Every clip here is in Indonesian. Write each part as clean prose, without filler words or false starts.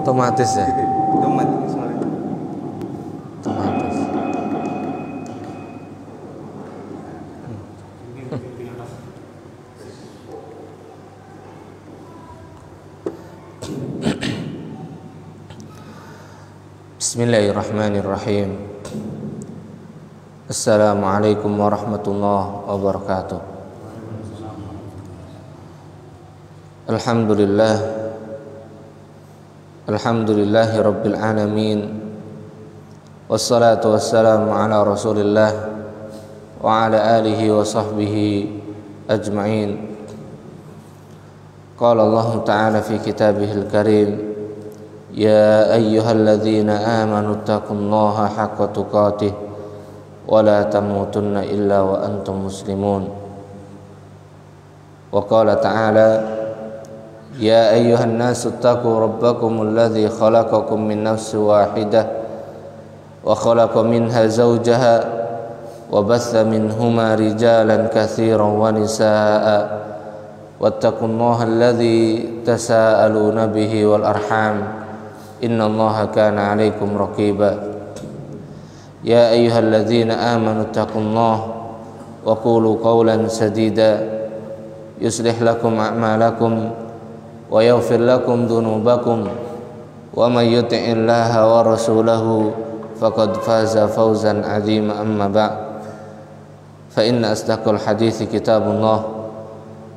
Otomatis ya. Otomatis. Otomatis. Bismillahirrahmanirrahim. Assalamualaikum warahmatullahi wabarakatuh. Alhamdulillahi rabbil alamin. Wassalatu wassalamu ala rasulillah wa ala alihi wa sahbihi ajma'in. Qala Allah ta'ala fi kitabihil karim, ya ayyuhalladzina amanu taqullaha haqqa tuqatih wa la tamutunna illa wa antum muslimun. Wa qala ta'ala, ya ayyuhan nasu taqu rabbakumul ladzi khalaqakum min nafsin wahidah wa khalaqa minha zawjaha wa batha minhuma rijalan katsiran wa nisaa'a wattaqullaha alladzi tasaaluna bihi wal arham innallaha kana 'alaikum raqiba. Ya ayyuhalladzina amanu taqullaha wa qulu qawlan sadida yuslih lakum a'malakum wa yaghfir lakum dhunubakum wa may yuti'illaha wa rasulahu faqad faza fawzan 'azima. Amma ba'd, fa inna asdaqal hadithi kitabullah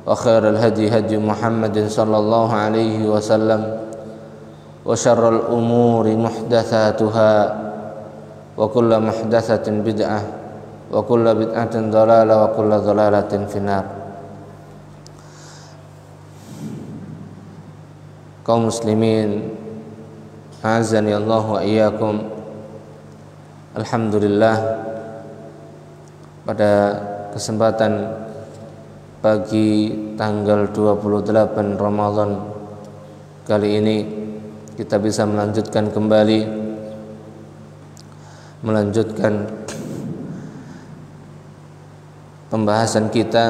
wa khairal hadi hadi Muhammadin sallallahu alaihi wasallam wa syarrul umuri muhdatsatuha wa kullu muhdatsatin bid'ah wa kullu bid'atin dhalalah wa kullu dhalalatin finnar. Kaum muslimin, azani Allah wa iyyakum. Alhamdulillah, pada kesempatan pagi tanggal 28 Ramadan kali ini kita bisa melanjutkan pembahasan kita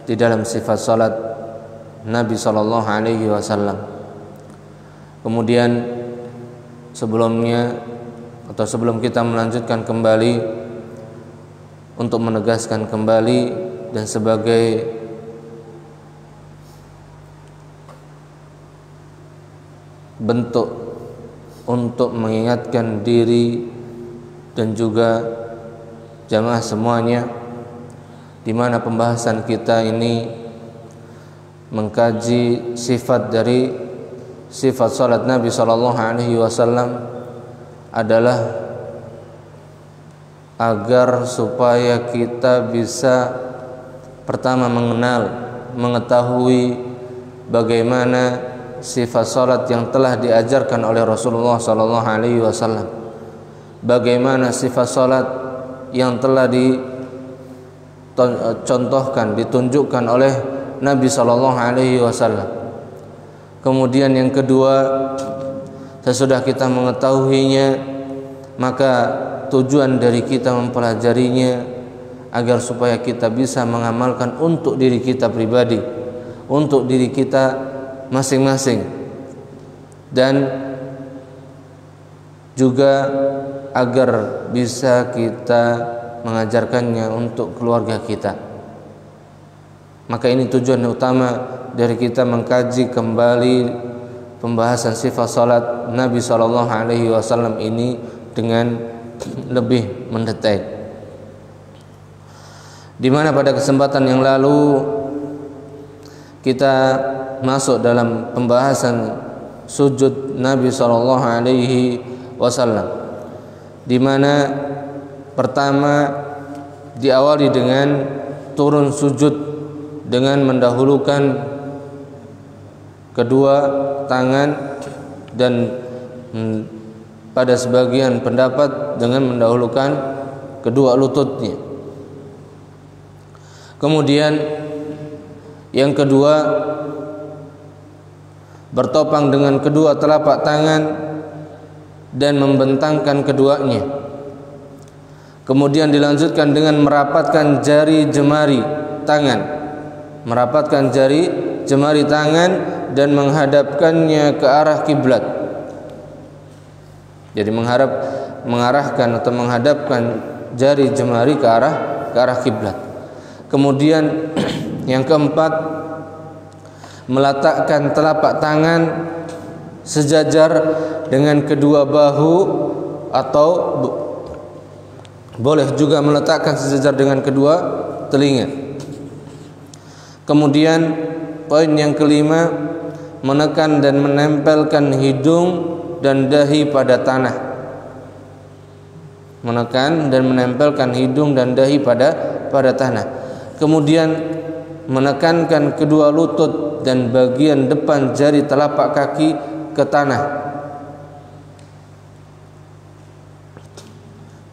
di dalam sifat salat Nabi sallallahu alaihi wasallam. Kemudian sebelum kita melanjutkan kembali untuk menegaskan kembali dan sebagai bentuk untuk mengingatkan diri dan juga jamaah semuanya, di mana pembahasan kita ini mengkaji sifat salat Nabi sallallahu alaihi wasallam adalah agar supaya kita bisa pertama mengetahui bagaimana sifat salat yang telah diajarkan oleh Rasulullah sallallahu alaihi wasallam, bagaimana sifat salat yang telah ditunjukkan oleh Nabi sallallahu alaihi wasallam. Kemudian yang kedua, sesudah kita mengetahuinya, maka tujuan dari kita mempelajarinya agar supaya kita bisa mengamalkan untuk diri kita pribadi, untuk diri kita masing-masing, dan juga agar bisa kita mengajarkannya untuk keluarga kita. Maka ini tujuan utama dari kita mengkaji kembali pembahasan sifat salat Nabi sallallahu alaihi wasallam ini dengan lebih mendetail. Di mana pada kesempatan yang lalu kita masuk dalam pembahasan sujud Nabi sallallahu alaihi wasallam, di mana pertama diawali dengan turun sujud dengan mendahulukan kedua tangan, dan pada sebagian pendapat dengan mendahulukan kedua lututnya. Kemudian yang kedua, bertopang dengan kedua telapak tangan dan membentangkan keduanya. Kemudian dilanjutkan dengan merapatkan jari jemari tangan, dan menghadapkannya ke arah kiblat. Jadi mengarahkan atau menghadapkan jari jemari ke arah kiblat. Kemudian yang keempat, meletakkan telapak tangan sejajar dengan kedua bahu, atau boleh juga meletakkan sejajar dengan kedua telinga. Kemudian poin yang kelima, menekan dan menempelkan hidung dan dahi pada tanah. Menekan dan menempelkan hidung dan dahi pada tanah. Kemudian menekankan kedua lutut dan bagian depan jari telapak kaki ke tanah.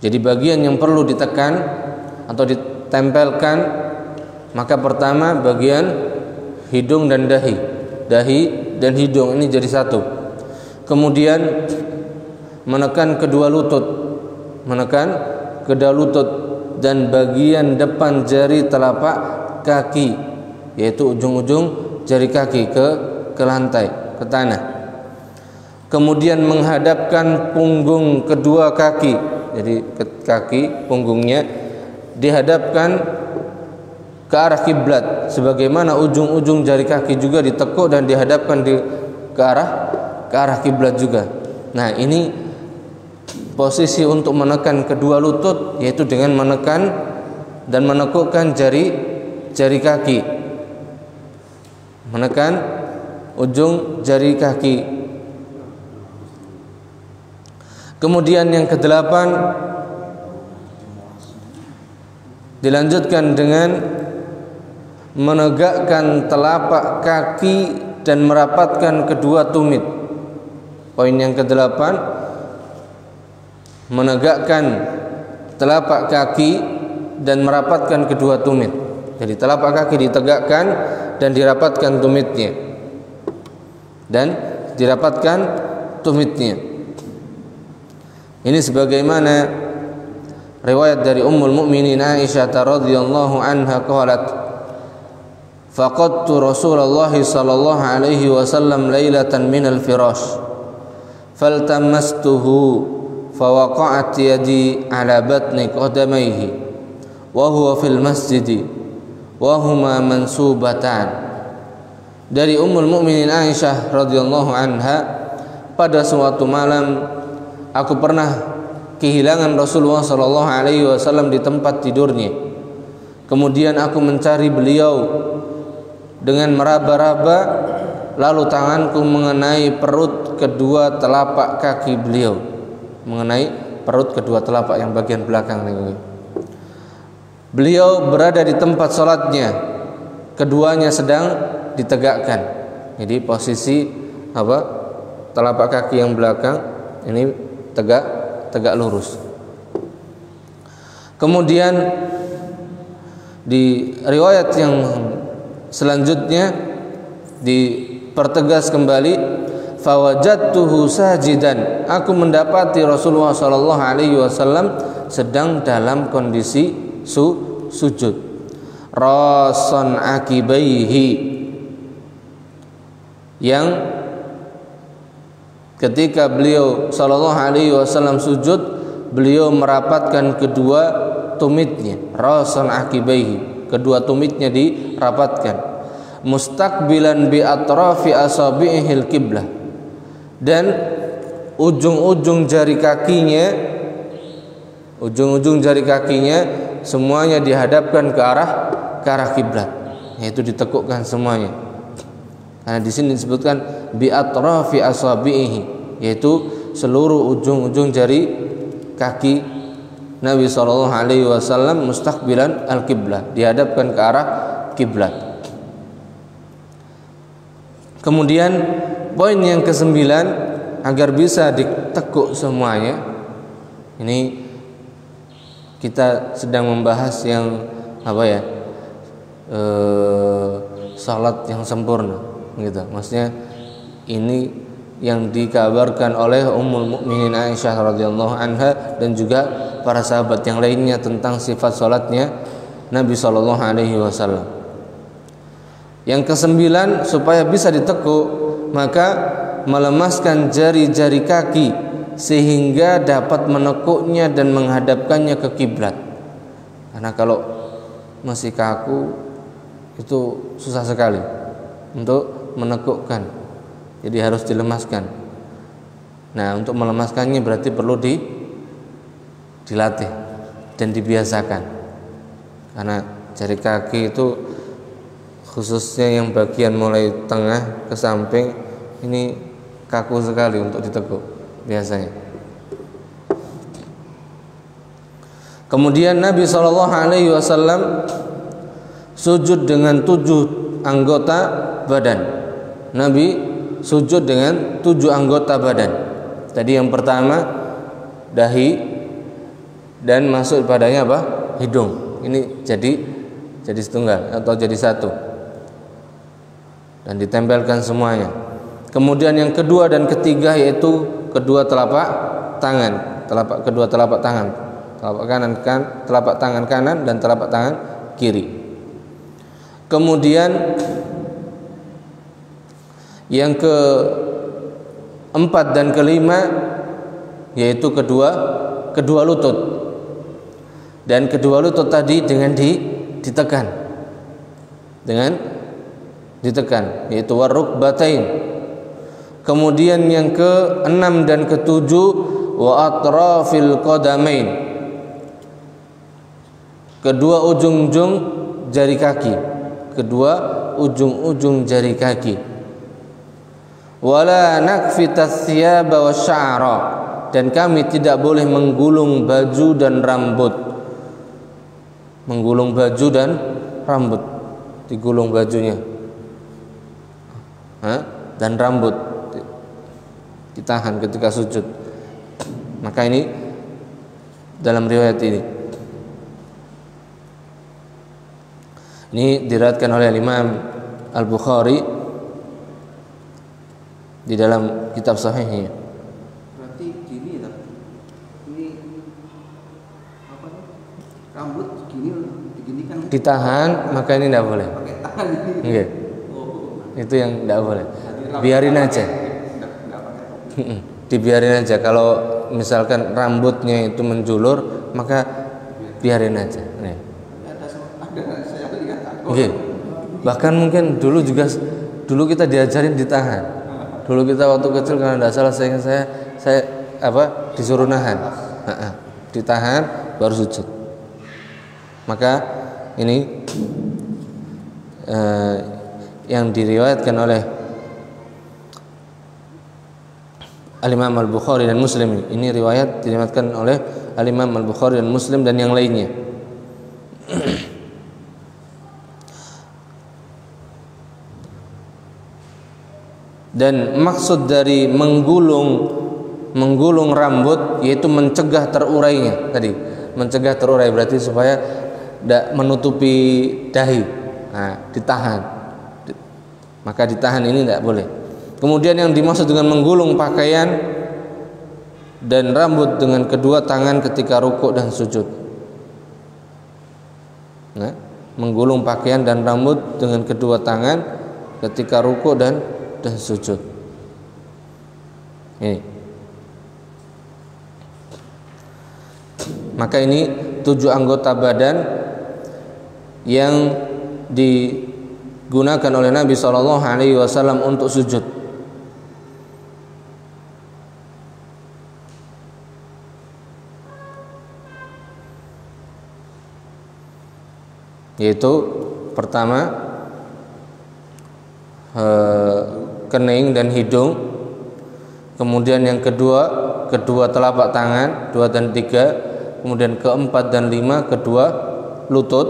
Jadi bagian yang perlu ditekan atau ditempelkan, maka pertama bagian hidung dan dahi. Dahi dan hidung ini jadi satu. Kemudian menekan kedua lutut. Menekan kedua lutut dan bagian depan jari telapak kaki, yaitu ujung-ujung jari kaki ke lantai, ke tanah. Kemudian menghadapkan punggung kedua kaki. Jadi kaki, punggungnya dihadapkan ke arah kiblat, sebagaimana ujung-ujung jari kaki juga ditekuk dan dihadapkan ke arah kiblat juga. Nah, ini posisi untuk menekan kedua lutut, yaitu dengan menekan dan menekukkan jari kaki, menekan ujung jari kaki. Kemudian yang kedelapan, dilanjutkan dengan menegakkan telapak kaki dan merapatkan kedua tumit. Poin yang kedelapan, menegakkan telapak kaki dan merapatkan kedua tumit. Jadi telapak kaki ditegakkan dan dirapatkan tumitnya. Dan dirapatkan tumitnya. Ini sebagaimana riwayat dari Ummul Mukminin Aisyah radhiyallahu anha qalat, faqadtu Rasulullah sallallahu alaihi wasallam lailatan min al-firash faltamastuhu fawaqa'at yadi ala batni qadamayhi wa huwa fil masjid wa huma mansubatan. Dari Ummul Mukminin Aisyah radhiyallahu anha, pada suatu malam aku pernah kehilangan Rasulullah sallallahu alaihi wasallam di tempat tidurnya. Kemudian aku mencari beliau dengan meraba-raba, lalu tanganku mengenai perut kedua telapak kaki beliau, mengenai perut kedua telapak yang bagian belakang ini. Beliau berada di tempat salatnya, keduanya sedang ditegakkan. Jadi posisi telapak kaki yang belakang ini tegak lurus. Kemudian di riwayat yang selanjutnya dipertegas kembali, fawajadtuhu sajidan, aku mendapati Rasulullah sallallahu alaihi wasallam sedang dalam kondisi sujud, rasan akibaihi, yang ketika beliau sallallahu alaihi wasallam sujud, beliau merapatkan kedua tumitnya, rasan akibaihi, kedua tumitnya dirapatkan, mustaqbilan bi atrafi asabi'ihil qiblah, dan ujung-ujung jari kakinya semuanya dihadapkan ke arah kiblat, yaitu ditekukkan semuanya. Karena di sini disebutkan bi atrafi asabi'ihi, yaitu seluruh ujung-ujung jari kaki Nabi sallallahu alaihi wasallam mustaqbilan al-qiblah, dihadapkan ke arah kiblat. Kemudian poin yang kesembilan, agar bisa ditekuk semuanya. Ini kita sedang membahas yang salat yang sempurna, gitu. Maksudnya ini yang dikabarkan oleh Ummul Mukminin Aisyah radhiyallahu anha dan juga para sahabat yang lainnya tentang sifat salatnya Nabi sallallahu alaihi wasallam. Yang kesembilan, supaya bisa ditekuk, maka melemaskan jari-jari kaki sehingga dapat menekuknya dan menghadapkannya ke kiblat. Karena kalau masih kaku itu susah sekali untuk menekukkan, jadi harus dilemaskan. Nah, untuk melemaskannya berarti perlu dilatih dan dibiasakan, karena jari kaki itu khususnya yang bagian mulai tengah ke samping ini kaku sekali untuk ditekuk biasanya. Kemudian Nabi SAW sujud dengan 7 anggota badan. Nabi sujud dengan 7 anggota badan. Tadi yang pertama dahi dan masuk padanya apa? Hidung. Ini jadi setunggal atau jadi satu. Dan ditempelkan semuanya. Kemudian yang kedua dan ketiga yaitu kedua telapak tangan, kedua telapak tangan, telapak tangan kanan dan telapak tangan kiri. Kemudian yang keempat dan kelima yaitu kedua lutut. Dan kedua lutut tadi dengan ditekan. Yaitu warukbatain. Kemudian yang ke-6 dan ke-7 wa atrafil qadamain, kedua ujung-ujung jari kaki, wala nakfitas thiyaba wasya'ra, dan kami tidak boleh menggulung baju dan rambut. Digulung bajunya dan rambut ditahan ketika sujud. Maka ini dalam riwayat ini diriwayatkan oleh Imam Al-Bukhari di dalam kitab sahihnya. Berarti gini ya, ini apa nih? Rambut gini kan Ditahan, maka ini tidak boleh. Pakai tangan ini. Okay. Itu yang tidak boleh. Biarin aja. Dibiarin aja. Kalau misalkan rambutnya itu menjulur, maka biarin aja. Nih. Okay. Bahkan mungkin dulu kita diajarin ditahan. Dulu kita waktu kecil karena tidak salah saya disuruh nahan. Ditahan baru sujud. Maka ini yang diriwayatkan oleh Al-Imam Al-Bukhari dan Muslim. Ini riwayat diriwayatkan oleh Al-Imam Al-Bukhari dan Muslim dan yang lainnya. Dan maksud dari menggulung rambut yaitu mencegah terurainya tadi. Mencegah terurai berarti supaya tidak menutupi dahi. Nah, ditahan. Maka ditahan ini tidak boleh. Kemudian yang dimaksud dengan menggulung pakaian dan rambut dengan kedua tangan ketika rukuk dan sujud. Nah, menggulung pakaian dan rambut dengan kedua tangan ketika rukuk dan sujud. Ini. Maka ini 7 anggota badan yang digunakan oleh Nabi SAW untuk sujud. Yaitu pertama kening dan hidung, kemudian yang kedua telapak tangan 2 dan 3, kemudian keempat dan 5 kedua lutut,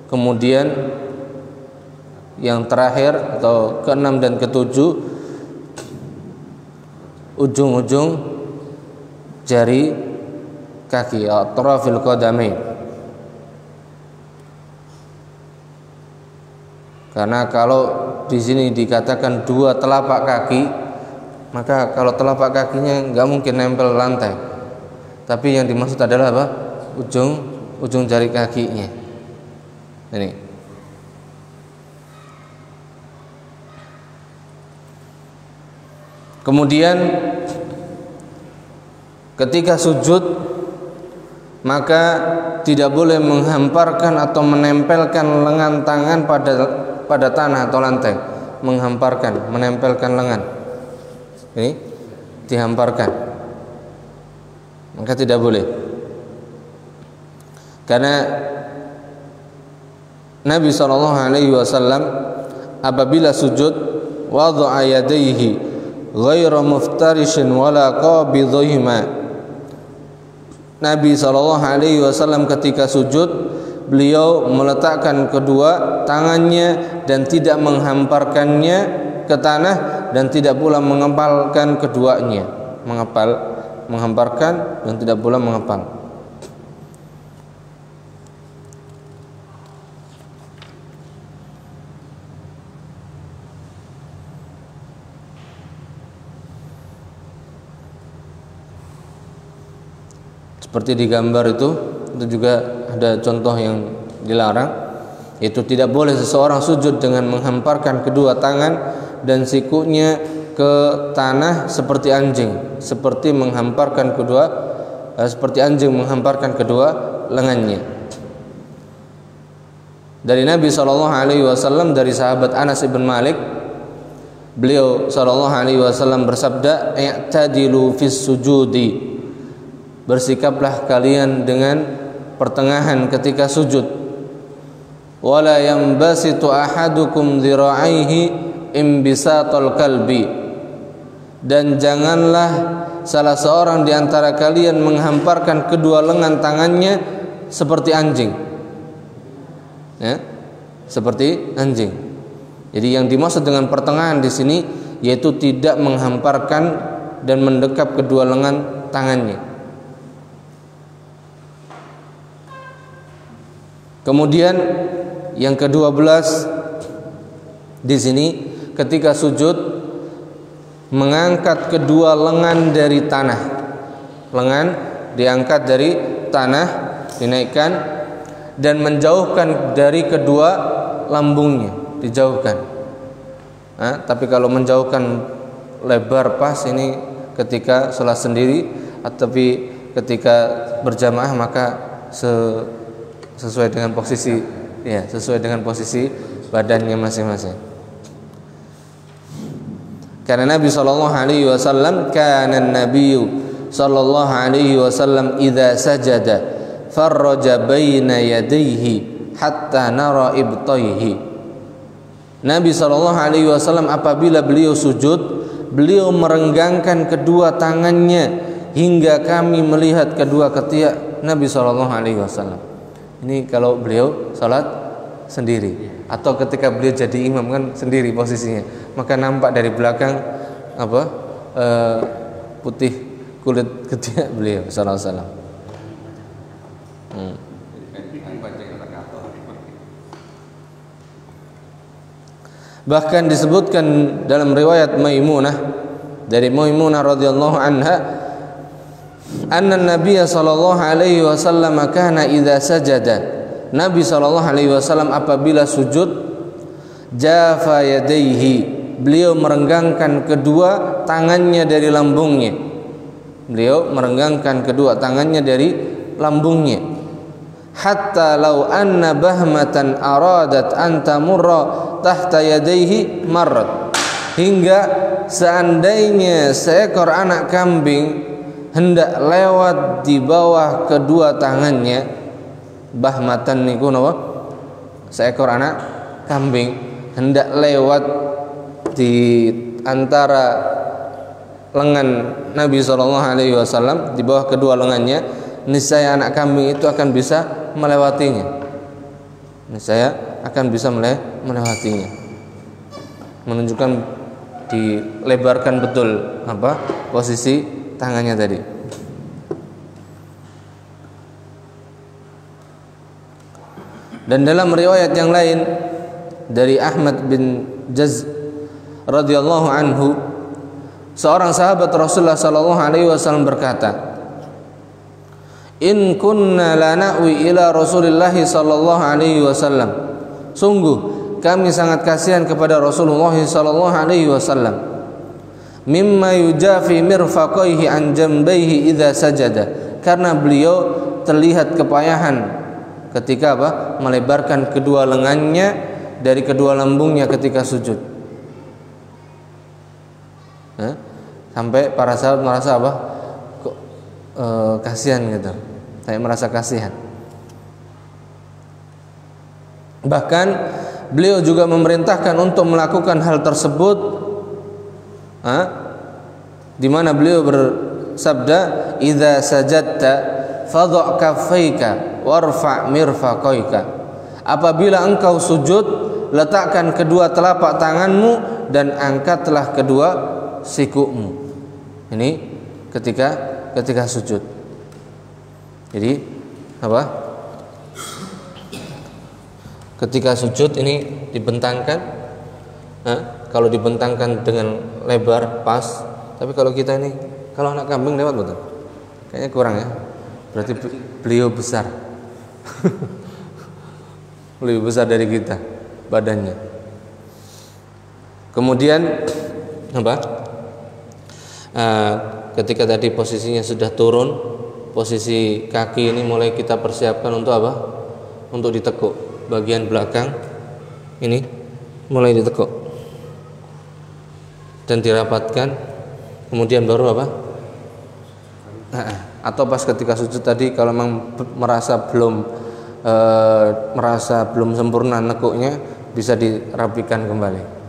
kemudian yang terakhir atau ke-6 dan ke-7 ujung-ujung jari kaki, atrafil qadamain. Karena kalau di sini dikatakan 2 telapak kaki, maka kalau telapak kakinya nggak mungkin nempel lantai. Tapi yang dimaksud adalah apa? Ujung jari kakinya. Ini. Kemudian ketika sujud maka tidak boleh menghamparkan atau menempelkan lengan tangan pada tanah atau lantai. Menghamparkan, menempelkan lengan. Ini dihamparkan. Maka tidak boleh. Karena Nabi SAW apabila sujud wada'a yadayhi ghairu muftarishin wala qabidhihima. Nabi SAW ketika sujud beliau meletakkan kedua tangannya dan tidak menghamparkannya ke tanah dan tidak pula mengepalkan keduanya. Menghamparkan dan tidak pula mengepal. Seperti di gambar itu juga ada contoh yang dilarang, yaitu tidak boleh seseorang sujud dengan menghamparkan kedua tangan dan sikunya ke tanah seperti anjing, seperti anjing menghamparkan kedua lengannya. Dari Nabi SAW, dari sahabat Anas bin Malik, beliau SAW bersabda, "I'tadilu fis sujudi." Bersikaplah kalian dengan pertengahan ketika sujud. Wala yanbasitu ahadukum dhira'aihi imbisatul kalbi. Dan janganlah salah seorang di antara kalian menghamparkan kedua lengan tangannya seperti anjing. Ya, seperti anjing. Jadi yang dimaksud dengan pertengahan di sini yaitu tidak menghamparkan dan mendekap kedua lengan tangannya. Kemudian yang ke-12 di sini ketika sujud mengangkat kedua lengan dari tanah. Lengan diangkat dari tanah, dinaikkan dan menjauhkan dari kedua lambungnya, dijauhkan. Tapi kalau menjauhkan lebar pas ini ketika sholat sendiri, tapi ketika berjamaah maka sesuai dengan posisi badannya masing-masing. Karena Nabi SAW, kana Nabi SAW idza sajada farraja baina yadayhi hatta nara ibtayhi. Nabi SAW apabila beliau sujud, beliau merenggangkan kedua tangannya hingga kami melihat kedua ketiak Nabi SAW. Ini kalau beliau salat sendiri atau ketika beliau jadi imam kan sendiri posisinya, maka nampak dari belakang putih kulit ketiak beliau sallallahu alaihi wasallam. Bahkan disebutkan dalam riwayat Maimunah, dari Maimunah radhiyallahu anha, anna Nabiy sallallahu alaihi wasallam kana idza sajada, Nabi sallallahu alaihi wasallam apabila sujud, jafa yadayhi, beliau merenggangkan kedua tangannya dari lambungnya. Beliau merenggangkan kedua tangannya dari lambungnya. Hatta law anna bahmatan aradat an tamurra tahta yadayhi marrat, hingga seandainya seekor anak kambing hendak lewat di bawah kedua tangannya, bahmatan niku napa? Seekor anak kambing hendak lewat di antara lengan Nabi SAW, di bawah kedua lengannya, niscaya anak kambing itu akan bisa melewatinya. Niscaya akan bisa melewatinya. Menunjukkan dilebarkan betul posisi tangannya tadi. Dan dalam riwayat yang lain dari Ahmad bin Jaz radhiyallahu anhu, seorang sahabat Rasulullah sallallahu alaihi wasallam berkata, "In kunna la na'wi ila Rasulillah sallallahu alaihi wasallam." Sungguh kami sangat kasihan kepada Rasulullah sallallahu alaihi wasallam. mimma yujafi mirfaqaihi an jambaihi idza sajada, karena beliau terlihat kepayahan ketika melebarkan kedua lengannya dari kedua lambungnya ketika sujud. Sampai para sahabat merasa kok kasihan gitu. Saya merasa kasihan. Bahkan beliau juga memerintahkan untuk melakukan hal tersebut, di mana beliau bersabda, "Idza sajadta fadha kaffaika warfa' mirfaqaika." Apabila engkau sujud, letakkan kedua telapak tanganmu dan angkatlah kedua sikukmu. Ini ketika sujud. Jadi ketika sujud ini dibentangkan. Kalau dibentangkan dengan lebar pas, tapi kalau kita ini, kalau anak kambing lewat betul, kayaknya kurang ya. Berarti beliau besar. Lebih besar dari kita badannya. Kemudian ketika tadi posisinya sudah turun, posisi kaki ini mulai kita persiapkan untuk untuk ditekuk. Bagian belakang ini mulai ditekuk dan dirapatkan. Kemudian baru atau pas ketika sujud tadi, kalau memang merasa belum sempurna nekuknya, bisa dirapikan kembali.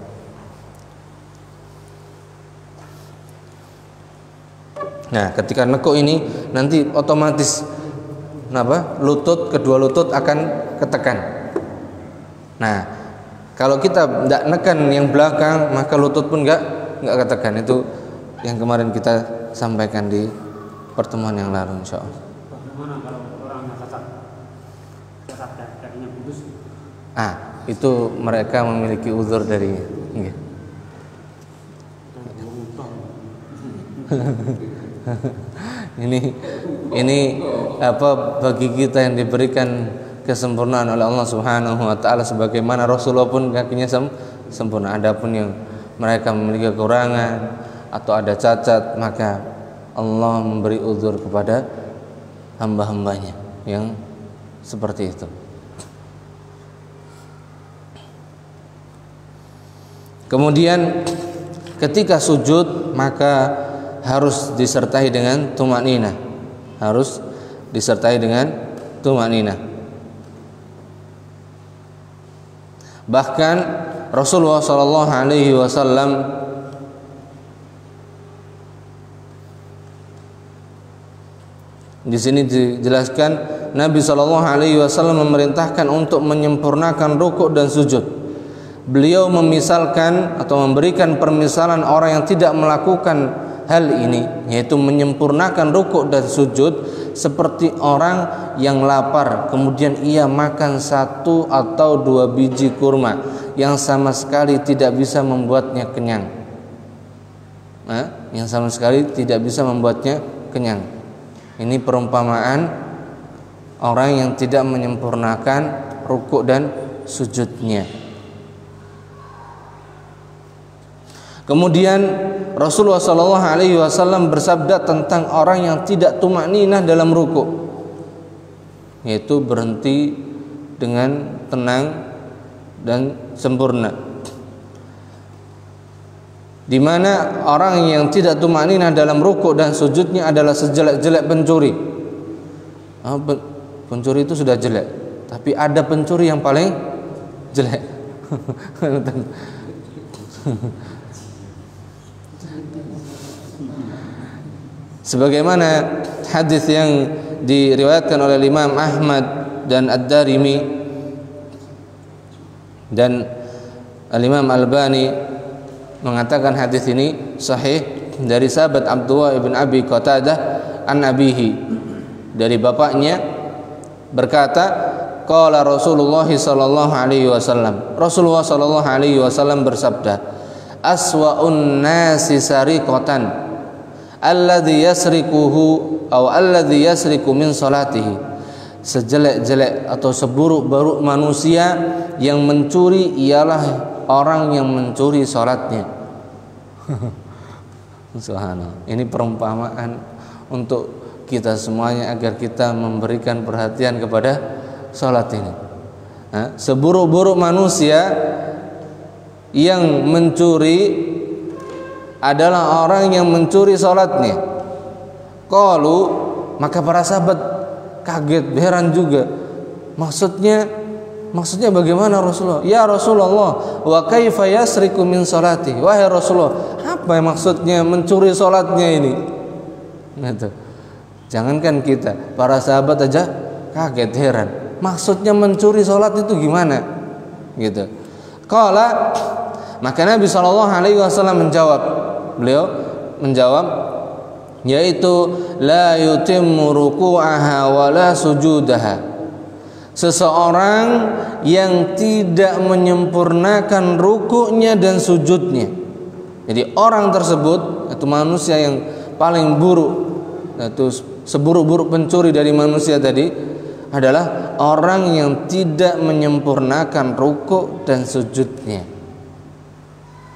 Nah, ketika nekuk ini nanti otomatis kedua lutut akan ketekan. Nah, kalau kita tidak nekan yang belakang, maka lutut pun nggak ketekan. Itu yang kemarin kita sampaikan di pertemuan yang lalu, insyaallah. Bagaimana kalau orangnya cacat kakinya putus? Itu mereka memiliki uzur dari ini bagi kita yang diberikan kesempurnaan oleh Allah Subhanahu wa taala, sebagaimana Rasulullah pun kakinya sempurna. Adapun yang mereka memiliki kekurangan atau ada cacat, maka Allah memberi uzur kepada hamba-hambanya yang seperti itu. Kemudian ketika sujud maka harus disertai dengan tumaninah. Bahkan Rasulullah sallallahu alaihi wasallam di sini dijelaskan, Nabi sallallahu alaihi wasallam memerintahkan untuk menyempurnakan rukuk dan sujud. Beliau memisalkan atau memberikan permisalan orang yang tidak melakukan hal ini, yaitu menyempurnakan rukuk dan sujud, seperti orang yang lapar kemudian ia makan 1 atau 2 biji kurma yang sama sekali tidak bisa membuatnya kenyang. Yang sama sekali tidak bisa membuatnya kenyang. Ini perumpamaan orang yang tidak menyempurnakan rukuk dan sujudnya. Kemudian Rasulullah sallallahu alaihi wasallam bersabda tentang orang yang tidak tumakninah dalam rukuk, yaitu berhenti dengan tenang dan sempurna. Di mana orang yang tidak tumakninah dalam rukuk dan sujudnya adalah sejelek-jelek pencuri. Pencuri itu sudah jelek, tapi ada pencuri yang paling jelek. Sebagaimana hadis yang diriwayatkan oleh Imam Ahmad dan Ad-Darimi dan Al-Imam Albani mengatakan hadis ini sahih dari sahabat Abdullah ibn Abi Qatadah an abihi, dari bapaknya berkata, qala Rasulullah sallallahu alaihi wasallam, Rasulullah sallallahu alaihi wasallam bersabda, aswa'un nasi sariqatan alladzi yasriquhu atau alladzi yasriqu min salatihi, sejelek-jelek atau seburuk-buruk manusia yang mencuri ialah orang yang mencuri salatnya. Subhanallah. Ini perumpamaan untuk kita semuanya agar kita memberikan perhatian kepada sholat ini. Seburuk-buruk manusia yang mencuri adalah orang yang mencuri sholatnya. Qalu, maka para sahabat kaget, heran juga. Maksudnya bagaimana Rasulullah? Ya Rasulullah, wa kaifa yasriku min sholati? Wahai Rasulullah, apa yang maksudnya mencuri sholatnya ini? Gitu. Jangankan kita, para sahabat aja kaget, heran. Maksudnya mencuri sholat itu gimana? Gitu. Qala, maka Nabi SAW menjawab. Beliau menjawab, yaitu la yutimmu ruku'aha wa la sujudaha. Seseorang yang tidak menyempurnakan rukuknya dan sujudnya. Jadi orang tersebut, itu manusia yang paling buruk, itu seburuk-buruk pencuri dari manusia tadi, adalah orang yang tidak menyempurnakan rukuk dan sujudnya.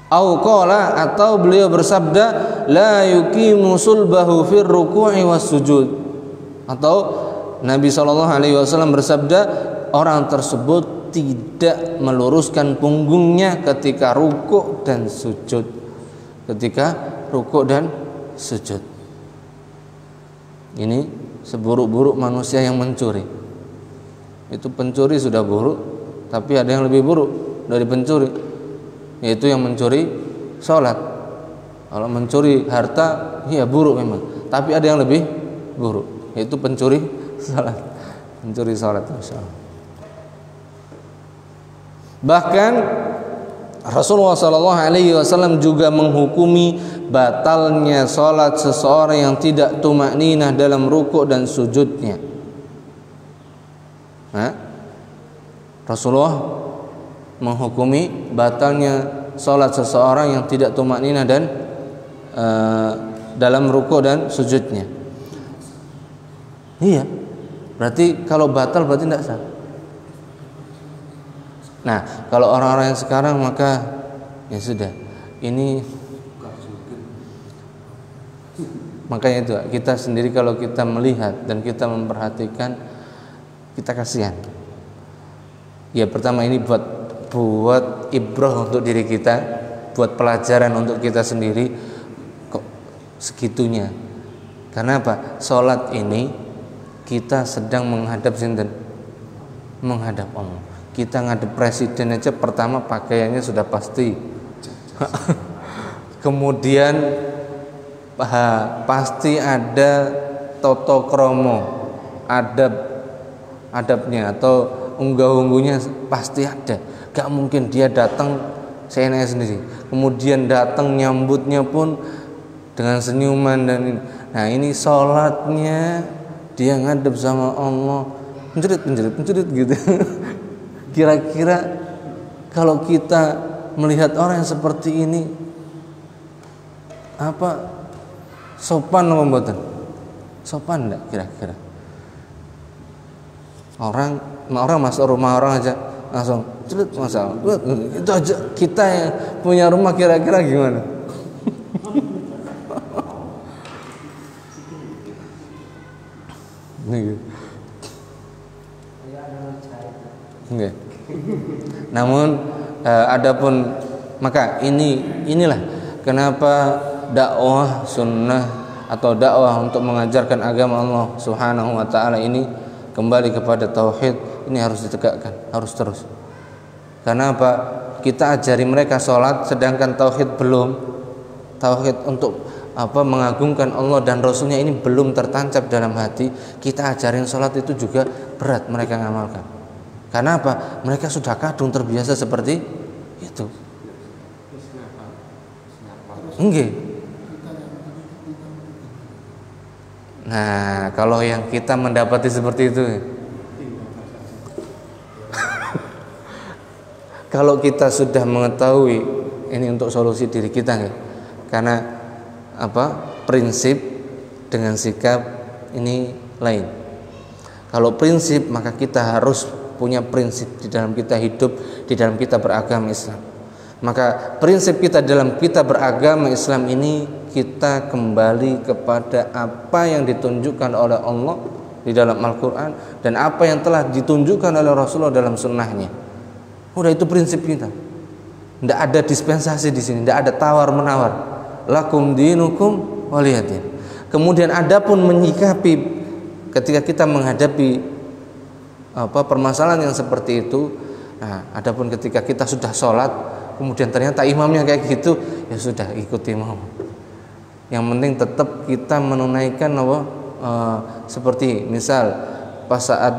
Au qala, atau beliau bersabda, la yuqimu sulbahu fir ruku'i was sujud. Atau Nabi SAW bersabda, orang tersebut tidak meluruskan punggungnya ketika rukuk dan sujud. Ketika rukuk dan sujud. Ini seburuk-buruk manusia yang mencuri. Itu pencuri sudah buruk, tapi ada yang lebih buruk dari pencuri, yaitu yang mencuri sholat. Kalau mencuri harta, ya buruk memang, tapi ada yang lebih buruk, yaitu pencuri salat, mencuri salat, insyaallah. Bahkan Rasulullah SAW juga menghukumi batalnya salat seseorang yang tidak tumakninah dalam rukuk dan sujudnya. Rasulullah menghukumi batalnya salat seseorang yang tidak tumakninah dan dalam rukuk dan sujudnya. Iya. Berarti kalau batal berarti tidak sah. Nah, kalau orang-orang yang sekarang maka ya sudah. Ini makanya itu kita sendiri kalau kita melihat dan kita memperhatikan, kita kasihan. Ya pertama ini buat ibrah untuk diri kita, buat pelajaran untuk kita sendiri. Kok segitunya? Karena apa? Salat ini kita sedang menghadap sinten? Menghadap Allah. Kita ngadep presiden aja pertama pakaiannya sudah pasti. Kemudian pasti ada toto kromo, adabnya atau unggah-ungguhnya pasti ada. Gak mungkin dia datang seenaknya sendiri. Kemudian datang nyambutnya pun dengan senyuman dan ini. Nah ini sholatnya dia ngadep sama Allah, penjerit gitu. Kira-kira kalau kita melihat orang yang seperti ini, apa sopan apa mboten? Sopan enggak kira-kira? Orang masuk rumah orang aja langsung cerit masalah. Itu aja kita yang punya rumah kira-kira gimana? Okay. Namun adapun maka inilah kenapa dakwah sunnah atau dakwah untuk mengajarkan agama Allah Subhanahu wa taala ini kembali kepada tauhid ini harus ditegakkan, harus terus. Karena apa? Kita ajari mereka sholat sedangkan tauhid belum. Tauhid untuk mengagungkan Allah dan Rasulnya ini belum tertancap dalam hati. Kita ajarin sholat itu juga berat mereka ngamalkan. Karena apa? Mereka sudah kadung terbiasa seperti itu. Enggak. Nah, kalau yang kita mendapati seperti itu, kalau kita sudah mengetahui ini untuk solusi diri kita, karena prinsip dengan sikap ini lain. Kalau prinsip maka kita harus punya prinsip di dalam kita hidup, di dalam kita beragama Islam. Maka prinsip kita dalam kita beragama Islam ini, kita kembali kepada apa yang ditunjukkan oleh Allah di dalam Al-Quran dan apa yang telah ditunjukkan oleh Rasulullah dalam sunnahnya. Udah, itu prinsip kita. Tidak ada dispensasi di sini, tidak ada tawar menawar. Lakum dinukum waliyadin. Kemudian adapun menyikapi ketika kita menghadapi permasalahan yang seperti itu, nah, adapun ketika kita sudah sholat, kemudian ternyata imamnya kayak gitu, ya sudah, ikuti imam. Yang penting tetap kita menunaikan seperti misal pas saat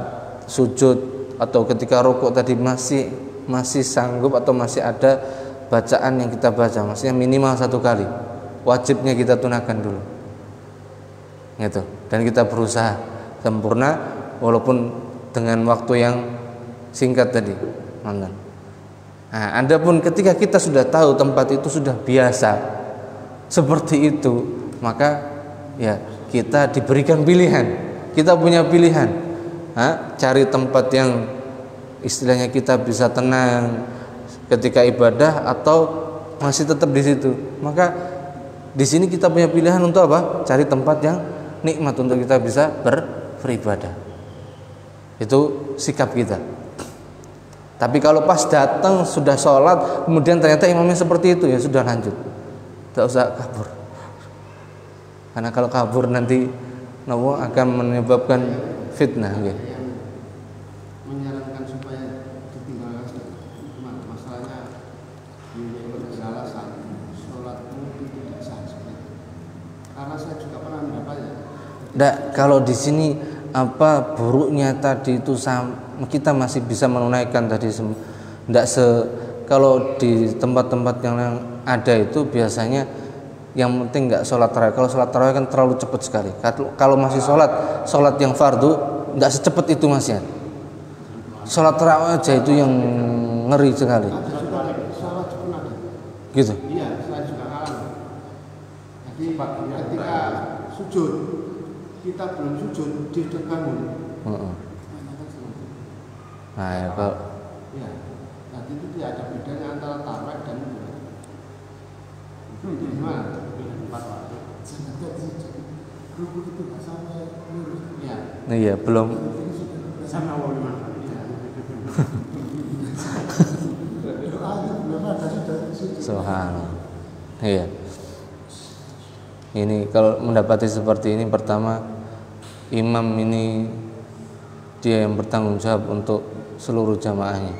sujud atau ketika rukuk tadi masih sanggup atau masih ada bacaan yang kita baca, maksudnya minimal 1 kali, wajibnya kita tunaikan dulu, gitu. Dan kita berusaha sempurna walaupun dengan waktu yang singkat tadi. Nah, adapun ketika kita sudah tahu tempat itu sudah biasa seperti itu, maka ya kita diberikan pilihan. Kita punya pilihan, cari tempat yang istilahnya kita bisa tenang ketika ibadah atau masih tetap di situ. Maka di sini kita punya pilihan untuk apa? Cari tempat yang nikmat untuk kita bisa beribadah. Itu sikap kita. Tapi kalau pas datang sudah sholat, kemudian ternyata imamnya seperti itu, ya sudah, lanjut, tidak usah kabur. Karena kalau kabur nanti akan menyebabkan fitnah. Menyarankan supaya ditinggalkan, masalahnya di alasan sholatmu itu tidak sah. Karena saya juga pernah mendapatnya. Nggak, kalau di sini buruknya tadi itu kita masih bisa menunaikan tadi. Kalau di tempat-tempat yang ada itu biasanya yang penting nggak sholat tarawih. Kalau sholat tarawih kan terlalu cepat sekali. Kalau masih sholat yang fardu nggak secepat itu masnya. Sholat tarawih aja itu yang ngeri sekali. Gitu. Iya, saya juga ngalamin. Jadi ketika sujud, kita belum sujud, dia sudah bangun. Nah, ya, kalau nanti itu tidak ada bedanya antara tarawih dan gimana? Itu nggak sampai lurus. Iya, belum. Sama ulama. Subhanallah. Iya. Ini kalau mendapati seperti ini, pertama imam ini dia yang bertanggung jawab untuk seluruh jamaahnya,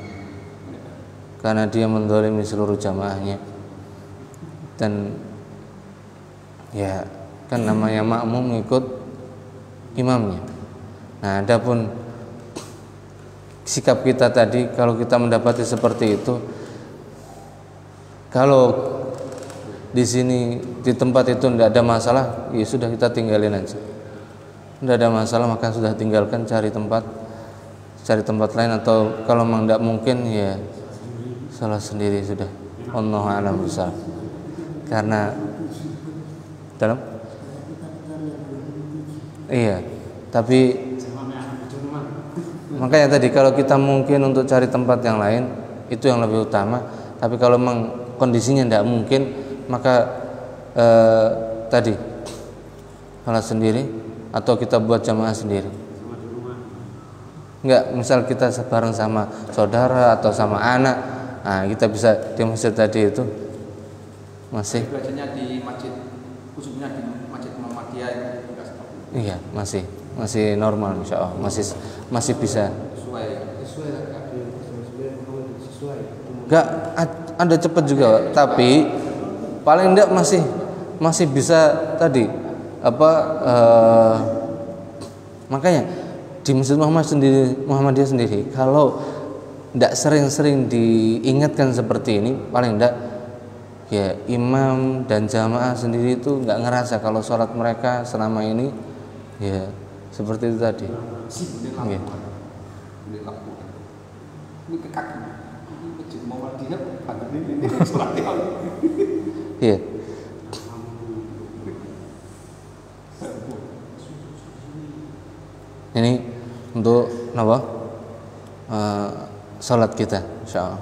karena dia menzalimi seluruh jamaahnya. Dan ya kan namanya makmum ikut imamnya. Nah, adapun sikap kita tadi, kalau kita mendapati seperti itu, kalau di sini di tempat itu tidak ada masalah, ya sudah, kita tinggalin aja. Tidak ada masalah, maka sudah tinggalkan, cari tempat lain, atau kalau memang tidak mungkin ya salah sendiri sudah. Wallahu a'lam bishawab. Karena dalam tapi makanya tadi kalau kita mungkin untuk cari tempat yang lain itu yang lebih utama. Tapi kalau memang kondisinya tidak mungkin, maka tadi salat sendiri atau kita buat jamaah sendiri. Enggak, misal kita bareng sama saudara atau sama anak, nah kita bisa di masjid tadi itu masih. Biasanya di masjid, khususnya di masjid Muhammadiyah itu juga seperti itu. Iya, masih normal, insya Allah, masih bisa. Sesuai. Enggak, ada cepat juga, tapi paling enggak masih bisa tadi makanya di Masjid Muhammadiyah sendiri kalau enggak sering-sering diingatkan seperti ini, paling enggak ya imam dan jamaah sendiri itu enggak ngerasa kalau sholat mereka selama ini ya seperti itu tadi. Iya. Ini ke kaki. Ini Masjid Muhammadiyah ada ini sholat yang Iya. Ini untuk apa? Salat kita, insyaallah.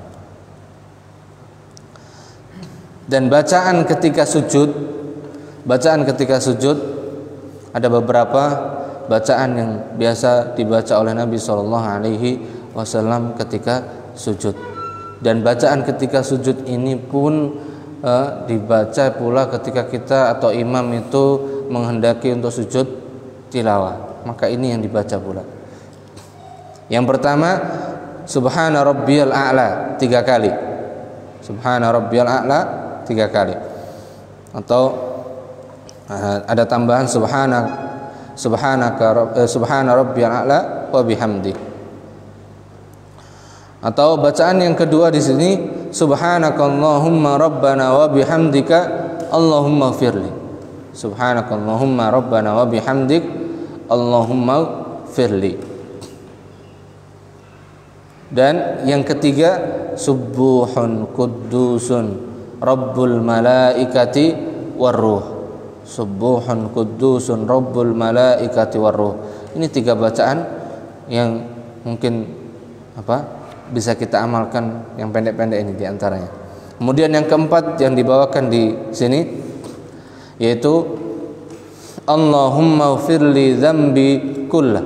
Dan bacaan ketika sujud ada beberapa bacaan yang biasa dibaca oleh Nabi SAW ketika sujud. Dan bacaan ketika sujud ini pun dibaca pula ketika kita atau imam itu menghendaki untuk sujud tilawah. Maka ini yang dibaca pula. Yang pertama, Subhana rabbiyal a'la 3 kali. Subhana rabbiyal a'la 3 kali. Atau ada tambahan subhana rabbiyal a'la wa bihamdi. Atau bacaan yang kedua di sini, subhanakallahumma rabbana wa bihamdika Allahumma firli. Subhanakallahumma rabbana wa bihamdik Allahumma firli. Dan yang ketiga, subuhun kuddusun rabbul malaikati warruh. Subuhun kuddusun rabbul malaikati warruh. Ini 3 bacaan yang mungkin bisa kita amalkan, yang pendek-pendek ini diantaranya. Kemudian yang keempat yang dibawakan di sini yaitu Allahumma firli dzambi kullah.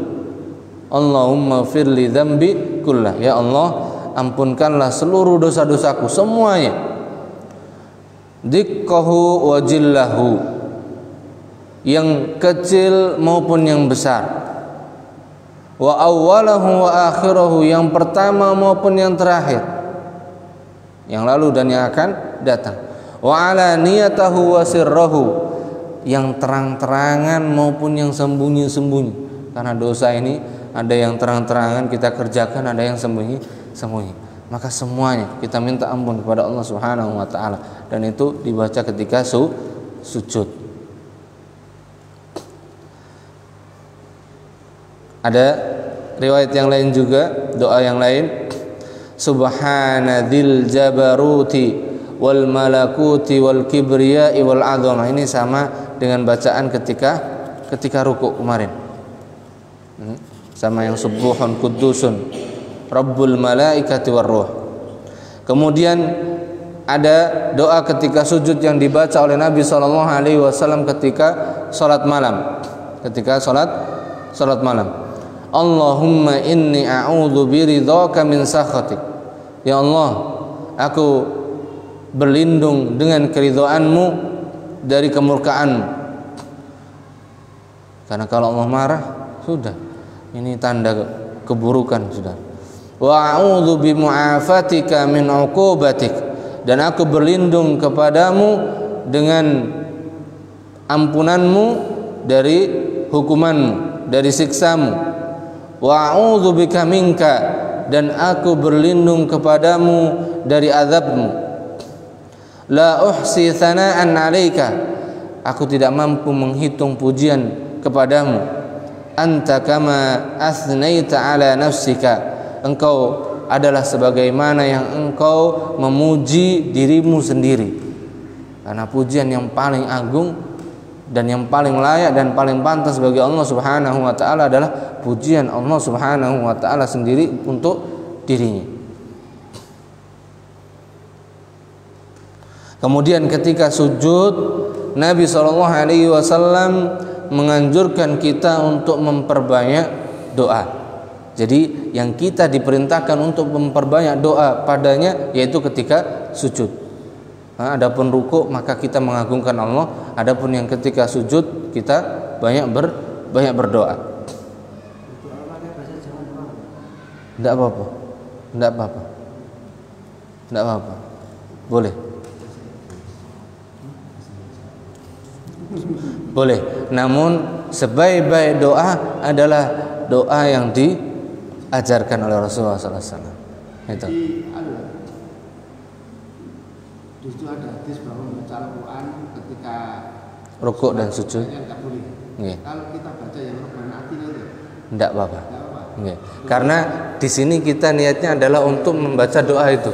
Allahumma firli dzambi kullah. Ya Allah, ampunkanlah seluruh dosa-dosaku semuanya. Dikkahu wa jillahu, yang kecil maupun yang besar. Wa awwalahu wa akhirahu, yang pertama maupun yang terakhir, yang lalu dan yang akan datang. Wa alaniyatahu wa sirrahu, yang terang-terangan maupun yang sembunyi-sembunyi. Karena dosa ini ada yang terang-terangan kita kerjakan, ada yang sembunyi-sembunyi. Maka semuanya kita minta ampun kepada Allah Subhanahu wa taala, dan itu dibaca ketika sujud. Ada riwayat yang lain juga, doa yang lain, Subhanadzil jabaruti wal malakuti wal kibriya'i wal 'azamah. Ini sama dengan bacaan ketika rukuk kemarin. Sama yang subuhun kuddusun rabbul malaikati warruh. Kemudian ada doa ketika sujud yang dibaca oleh Nabi SAW ketika salat malam. Ketika salat malam, Allahumma inni a'udzu biridhaka min sakhatik. Ya Allah, aku berlindung dengan keridhaanmu dari kemurkaanmu. Karena kalau Allah marah, sudah, ini tanda keburukan, sudah. Wa a'udzu bimu'afatika min 'uqubatik, dan aku berlindung kepadamu dengan ampunanmu dari hukumanmu, dari siksamu. Wa a'udzu bika minka, dan aku berlindung kepadamu dari azabmu. La uhsi thana'an 'alaika, aku tidak mampu menghitung pujian kepadamu. Anta kama athnaita ala nafsika, engkau adalah sebagaimana yang engkau memuji dirimu sendiri. Karena pujian yang paling agung dan yang paling layak dan paling pantas bagi Allah Subhanahu wa taala adalah pujian Allah Subhanahu wa taala sendiri untuk dirinya. Kemudian ketika sujud, Nabi SAW menganjurkan kita untuk memperbanyak doa. Jadi yang kita diperintahkan untuk memperbanyak doa padanya yaitu ketika sujud. Adapun ruku maka kita mengagungkan Allah. Adapun yang ketika sujud kita banyak berdoa. Tidak apa-apa. Tidak apa-apa. Tidak apa-apa. Boleh. Boleh. Namun sebaik-baik doa adalah doa yang diajarkan oleh Rasulullah SAW. Itu. Di situ ada hadis bahwa membaca Al-Quran ketika rukuk dan sujud. Nggih. Kalau kita baca yang Rabbana atina itu tidak apa-apa. Karena di sini kita niatnya adalah untuk membaca doa itu.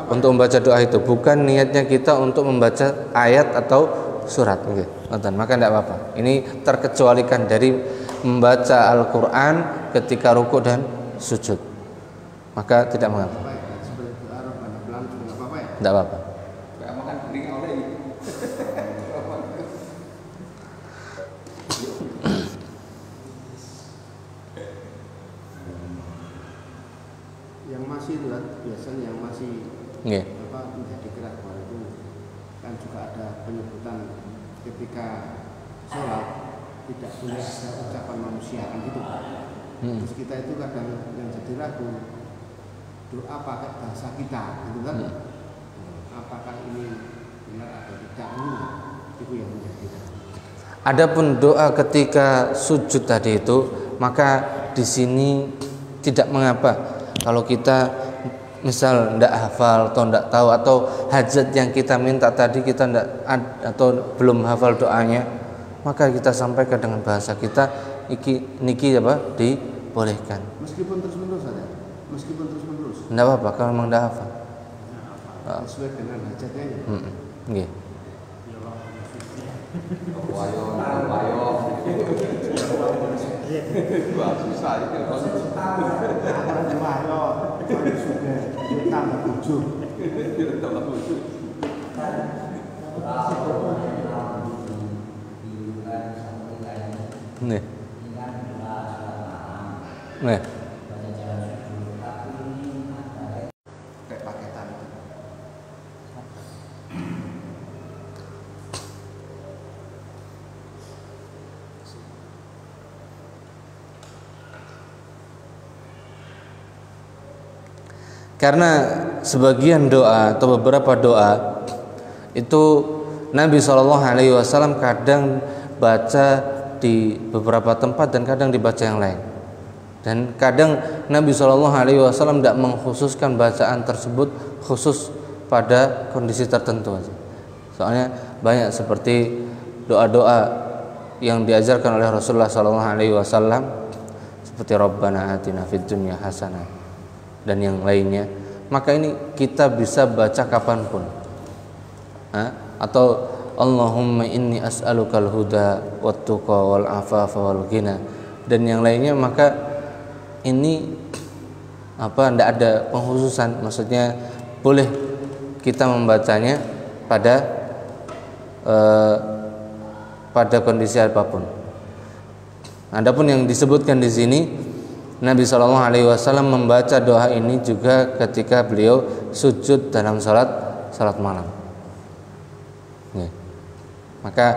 Untuk membaca doa itu, bukan niatnya kita untuk membaca ayat atau surat. Maka tidak apa-apa. Ini terkecualikan dari membaca Al-Quran ketika rukuk dan sujud. Maka tidak mengapa. Tidak apa-apa. penjelasan yang masih Nggih. menjadi keraguan itu kan juga ada penyebutan ketika sholat tidak boleh ada ucapan manusia kan gitu. Terus kita itu kadang yang jadi ragu doa pakai bahasa kita gitu kan. Apakah ini benar atau tidak, itu yang menjadi ragu. Adapun doa ketika sujud tadi itu, maka di sini tidak mengapa kalau kita misal tidak hafal atau tidak tahu, atau hajat yang kita minta tadi kita tidak atau belum hafal doanya, maka kita sampaikan dengan bahasa kita, niki apa dibolehkan. Meskipun terus menerus saja, meskipun terus menerus. Tidak apa-apa kalau memang tidak hafal. Sesuai dengan hajatnya. Nggih. Nih. Nih. Kayak paketan. Karena sebagian doa atau beberapa doa itu Nabi SAW kadang baca di beberapa tempat dan kadang dibaca yang lain. Dan kadang Nabi SAW tidak mengkhususkan bacaan tersebut khusus pada kondisi tertentu aja. Soalnya banyak seperti doa-doa yang diajarkan oleh Rasulullah SAW seperti Rabbana atina fid dunya hasanah dan yang lainnya. Maka ini kita bisa baca kapanpun. Atau Allahumma inni as'alukal huda wat tuqa wal afafa wal ghina dan yang lainnya. Maka ini tidak ada pengkhususan, maksudnya boleh kita membacanya pada kondisi apapun. Adapun yang disebutkan di sini, Nabi SAW membaca doa ini juga ketika beliau sujud dalam salat malam. Maka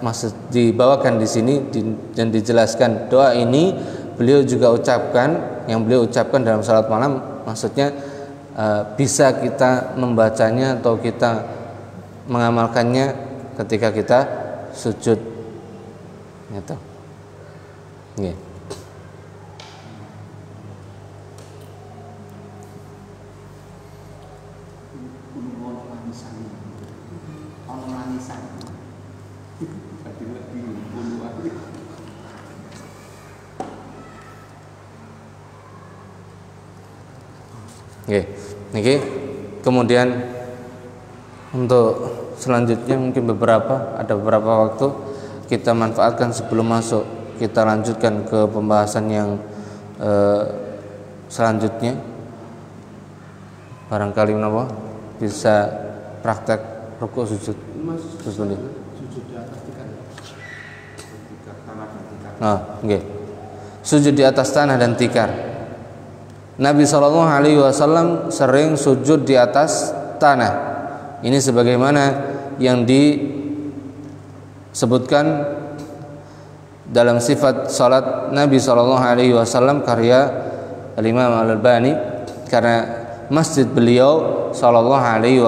maksud dibawakan di sini dan dijelaskan doa ini beliau juga ucapkan, yang beliau ucapkan dalam salat malam, maksudnya bisa kita membacanya atau kita mengamalkannya ketika kita sujud. Gitu. Nggih. Oke, niki kemudian untuk selanjutnya mungkin ada beberapa waktu kita manfaatkan sebelum masuk, kita lanjutkan ke pembahasan yang selanjutnya. Barangkali menapa bisa praktek rukuk sujud. Sujud di atas tikar. Nggih. Sujud di atas tanah dan tikar. Nabi SAW sering sujud di atas tanah. Ini sebagaimana yang disebutkan dalam sifat salat Nabi SAW karya Al-Imam Al-Albani, karena masjid beliau SAW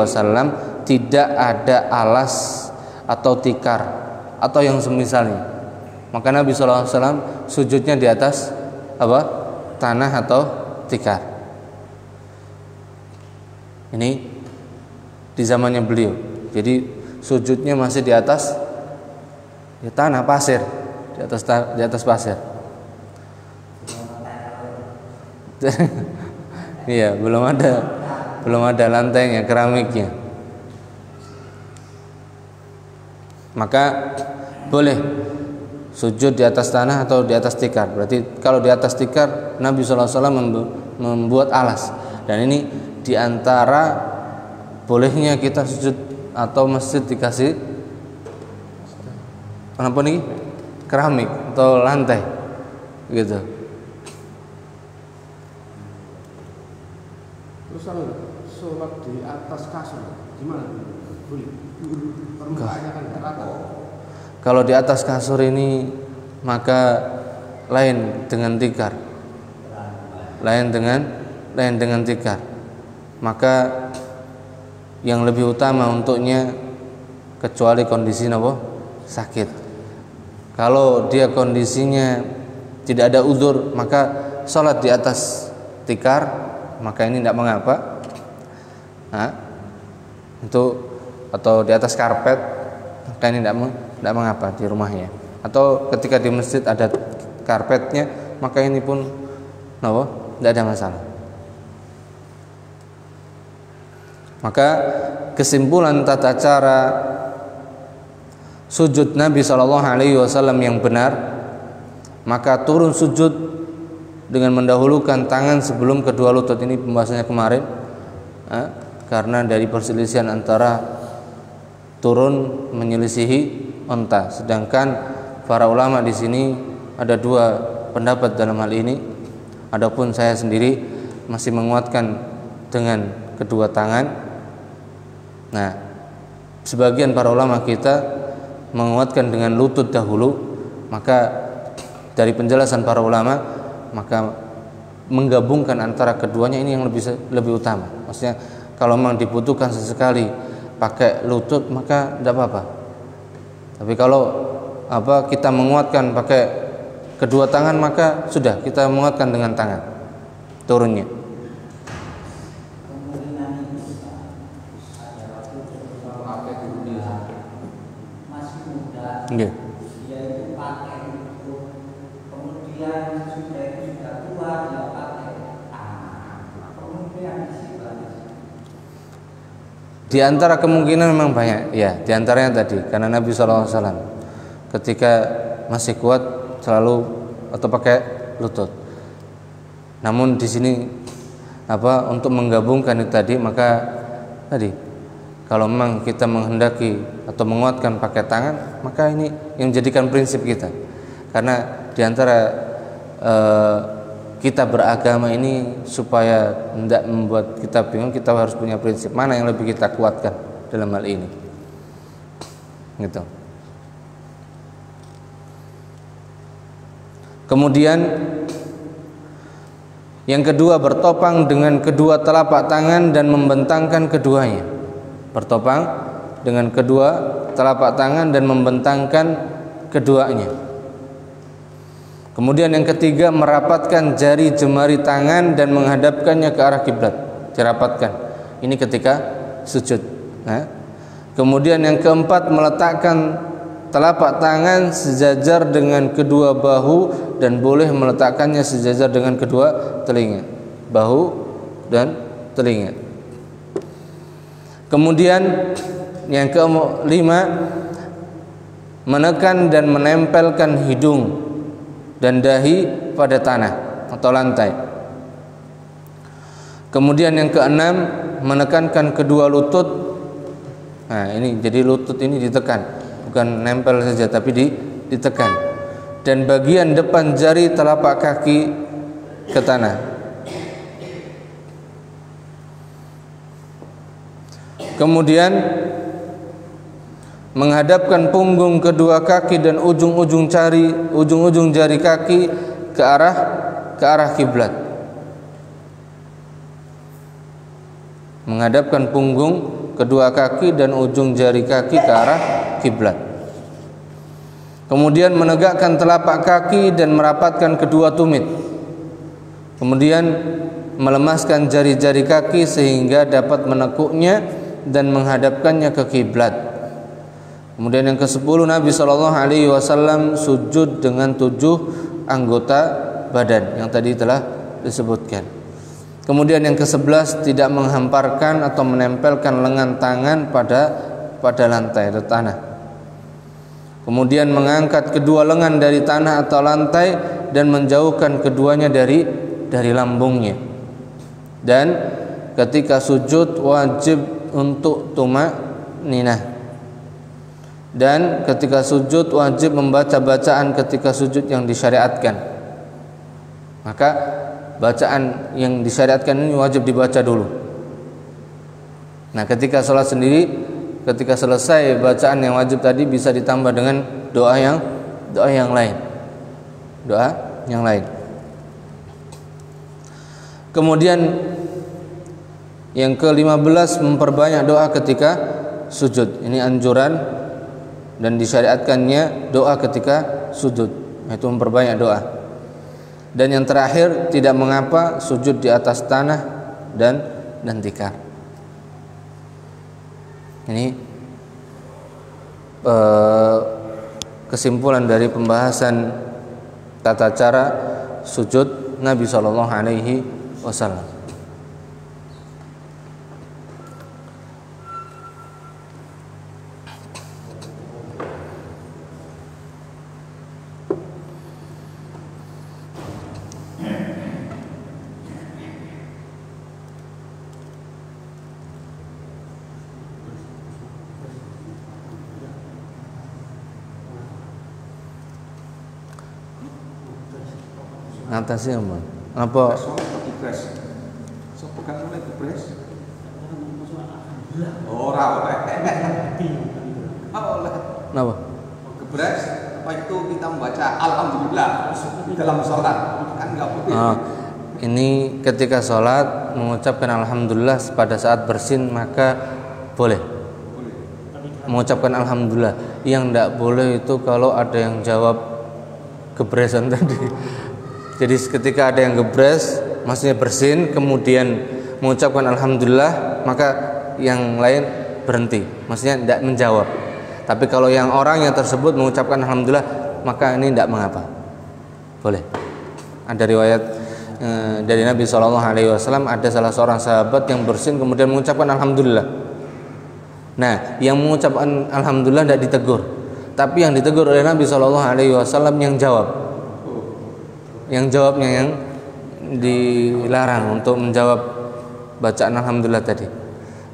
tidak ada alas atau tikar atau yang semisalnya. Maka Nabi SAW sujudnya di atas tanah atau tikar. Ini di zamannya beliau. Jadi sujudnya masih di atas tanah pasir, di atas pasir. Iya, belum ada lantainya, keramiknya. Maka boleh sujud di atas tanah atau di atas tikar. Berarti kalau di atas tikar Nabi SAW membuat alas. Dan ini diantara bolehnya kita sujud atau masjid dikasih apa nih, keramik atau lantai gitu. Terus sholat di atas kasur gimana? Boleh? Permukaannya kan nggak rata. Kalau di atas kasur ini maka lain dengan tikar. Lain dengan tikar. Maka yang lebih utama untuknya kecuali kondisi apa? Sakit. Kalau dia kondisinya tidak ada uzur, maka sholat di atas tikar, maka ini tidak mengapa. Itu atau di atas karpet, maka ini tidak mengapa di rumahnya. Atau ketika di masjid ada karpetnya, maka ini pun tidak ada masalah. Maka kesimpulan tata cara sujud Nabi SAW yang benar, maka turun sujud dengan mendahulukan tangan sebelum kedua lutut. Ini pembahasannya kemarin, karena dari perselisihan antara turun menyelisihi unta. Sedangkan para ulama di sini ada dua pendapat dalam hal ini. Adapun saya sendiri masih menguatkan dengan kedua tangan. Nah, sebagian para ulama kita menguatkan dengan lutut dahulu. Maka dari penjelasan para ulama, maka menggabungkan antara keduanya ini yang lebih utama. Maksudnya kalau memang dibutuhkan sesekali pakai lutut maka tidak apa-apa. Tapi kalau kita menguatkan pakai kedua tangan, maka sudah kita menguatkan dengan tangan turunnya. Yeah. Di antara kemungkinan memang banyak, ya. Di antaranya tadi, karena Nabi SAW ketika masih kuat selalu atau pakai lutut. Namun di sini untuk menggabungkan itu tadi, maka tadi kalau memang kita menghendaki atau menguatkan pakai tangan, maka ini yang menjadikan prinsip kita. Karena di antara kita beragama ini supaya tidak membuat kita bingung, kita harus punya prinsip mana yang lebih kita kuatkan dalam hal ini. Gitu. Kemudian yang kedua, bertopang dengan kedua telapak tangan dan membentangkan keduanya. Bertopang dengan kedua telapak tangan dan membentangkan keduanya. Kemudian yang ketiga, merapatkan jari jemari tangan dan menghadapkannya ke arah kiblat. Dirapatkan. Ini ketika sujud. Kemudian yang keempat, meletakkan telapak tangan sejajar dengan kedua bahu dan boleh meletakkannya sejajar dengan kedua telinga. Bahu dan telinga. Kemudian yang kelima, menekan dan menempelkan hidung dan dahi pada tanah atau lantai. Kemudian yang keenam, menekankan kedua lutut. Nah, ini jadi lutut ini ditekan, bukan nempel saja tapi ditekan. Dan bagian depan jari telapak kaki ke tanah. Kemudian menghadapkan punggung kedua kaki dan ujung-ujung jari kaki ke arah kiblat. Menghadapkan punggung kedua kaki dan ujung jari kaki ke arah kiblat. Kemudian menegakkan telapak kaki dan merapatkan kedua tumit. Kemudian melemaskan jari-jari kaki sehingga dapat menekuknya dan menghadapkannya ke kiblat. Kemudian yang ke-10, Nabi SAW sujud dengan 7 anggota badan yang tadi telah disebutkan. Kemudian yang ke-11, tidak menghamparkan atau menempelkan lengan tangan pada lantai atau tanah. Kemudian mengangkat kedua lengan dari tanah atau lantai dan menjauhkan keduanya dari lambungnya. Dan ketika sujud wajib untuk tumak-ninah. Dan ketika sujud wajib membaca bacaan ketika sujud yang disyariatkan. Maka bacaan yang disyariatkan ini wajib dibaca dulu. Nah, ketika sholat sendiri, ketika selesai bacaan yang wajib tadi bisa ditambah dengan doa yang lain. Doa yang lain. Kemudian yang ke-15 memperbanyak doa ketika sujud. Ini anjuran dan disyariatkannya doa ketika sujud, yaitu memperbanyak doa. Dan yang terakhir, tidak mengapa sujud di atas tanah dan tikar. Ini kesimpulan dari pembahasan tata cara sujud Nabi Shallallahu Alaihi Wasallam. Atasnya apa? So pegang mulai gebres. Ora oleh. Kenapa? Gebres apa itu kita membaca alhamdulillah dalam sholat kan nggak boleh. Ini ketika sholat mengucapkan alhamdulillah pada saat bersin maka boleh. Mengucapkan alhamdulillah. Yang tidak boleh itu kalau ada yang jawab gebresan tadi. Jadi ketika ada yang gebres, maksudnya bersin, kemudian mengucapkan alhamdulillah, maka yang lain berhenti, maksudnya tidak menjawab. Tapi kalau yang orang yang tersebut mengucapkan alhamdulillah, maka ini tidak mengapa, boleh. Ada riwayat dari Nabi SAW, ada salah seorang sahabat yang bersin kemudian mengucapkan alhamdulillah. Nah, yang mengucapkan alhamdulillah tidak ditegur, tapi yang ditegur oleh Nabi SAW yang jawab. Yang jawabnya yang dilarang untuk menjawab bacaan alhamdulillah tadi,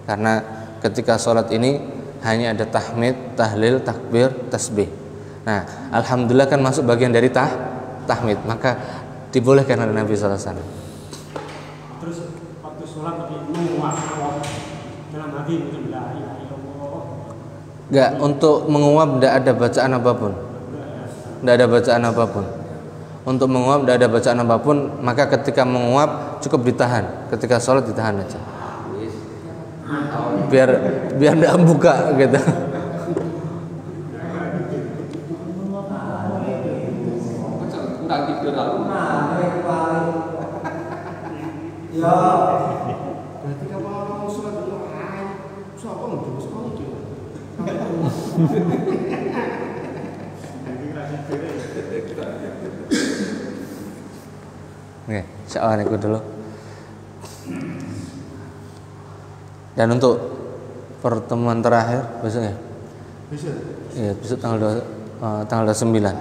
karena ketika sholat ini hanya ada tahmid, tahlil, takbir, tasbih. Nah, alhamdulillah kan masuk bagian dari tahmid, maka dibolehkan oleh Nabi SAW. Terus waktu sholat tapi menguap dalam hati mungkin la ilaha illallah. Enggak, untuk menguap tidak ada bacaan apapun. Tidak ada bacaan apapun. Untuk menguap tidak ada bacaan apapun, maka ketika menguap cukup ditahan. Ketika sholat ditahan aja. Biar tidak buka gitu. Kurang tidur aku. Ya. Berarti kalau sholat dulu, siapa ngedul sekolah dia? Oke, insyaallah itu dulu. Dan untuk pertemuan terakhir besok ya? Besok. Iya, besok tanggal 29.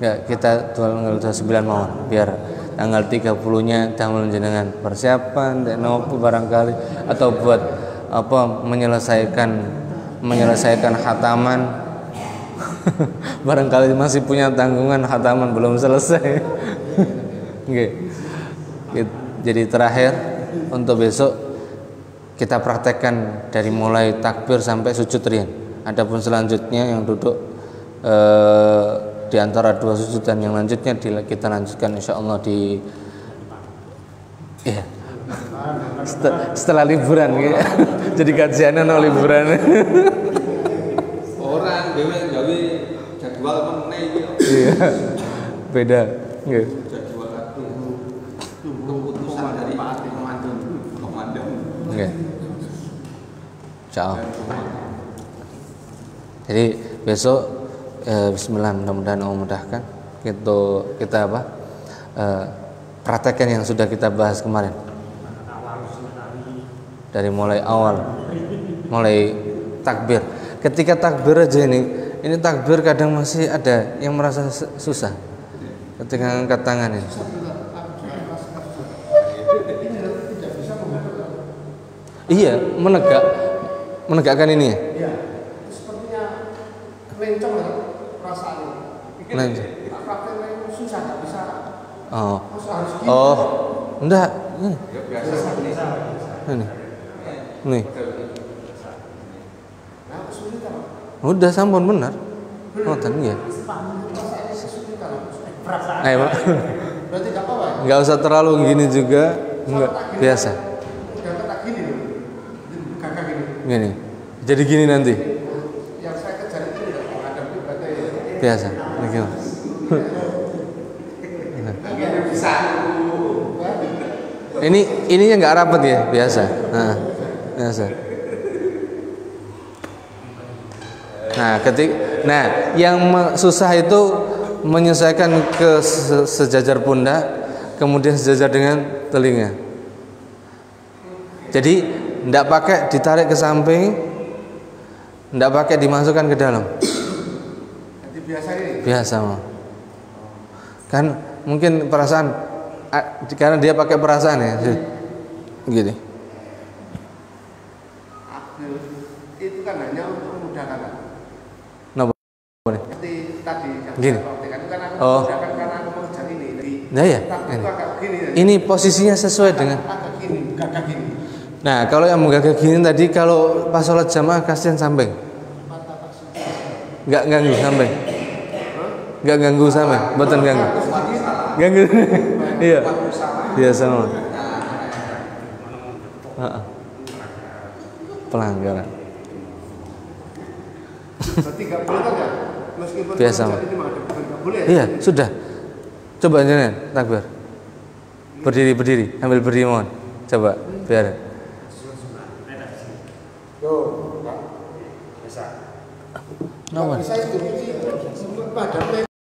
Ya, kita tanggal 29 mau biar tanggal 30-nya tanggal jenengan persiapan dan nopo barangkali atau buat apa menyelesaikan khataman. Barangkali masih punya tanggungan khataman belum selesai. Oke. Jadi terakhir untuk besok kita praktekkan dari mulai takbir sampai sujud rian. Adapun selanjutnya yang duduk di antara dua sujud dan yang lanjutnya kita lanjutkan insyaallah di setelah liburan ya. Jadi kajiannya no liburan. Orang dewe gawe jadwal meneh iki. Iya. Beda. Nggih. Jadwal aku. Keputusan dari komandan. Nggih. Ciao. Jadi besok bismillah, mudah-mudahan Allah memudahkan kita praktekkan yang sudah kita bahas kemarin. Dari mulai awal, mulai takbir. Ketika takbir aja ini takbir kadang masih ada yang merasa susah ketika angkat tangan ini. Iya, menegakkan ini ya. Iya. Sepertinya kencang ya perasaannya. Kencang. Prakteknya susah, nggak bisa. Oh. Harus Oh, enggak. Ya biasa Ini. Nih. Nah, kesulitan. Udah sampun benar. Ngoten nggih. Ayo, Pak. Berarti enggak apa-apa. Enggak usah terlalu gini juga. Enggak, biasa. Udah tak gini loh. Kakak gini. Gini. Jadi gini nanti. Yang saya kejar itu tidak menghadapi berarti Biasa. Oke. bisa. Ininya nggak rapat ya, biasa. Nah, biasa. Nah, yang susah itu menyesuaikan ke sejajar pundak, kemudian sejajar dengan telinga. Jadi tidak pakai ditarik ke samping, tidak pakai dimasukkan ke dalam. Jadi biasa ini. Biasa mah. Kan mungkin perasaan karena dia pakai perasaan ya, gini. Itu kan hanya untuk memudahkan. Napa? Seperti tadi yang Gini. saya praktekkan itu kan aku Oh. memudahkan karena aku mengejar ini. Jadi Nah ya. tapi itu agak begini. Ini posisinya sesuai dengan. Agak gini, gagak gini. Nah, kalau yang menggagah gini tadi, kalau pas sholat jamaah kasihan samping. Nggak ganggu samping. Nggak ganggu samping, betul ganggu. Ganggu. Iya. Iya sama. Pelanggaran. Berarti nggak boleh kan ya? Meskipun Biasa. mengejar ini menghadapi nggak boleh. Iya, sudah. Coba jangan takbir. Berdiri, ambil berdiri mohon. Coba, biar. Tuh, bisa. Nomor. Bisa itu. Padahal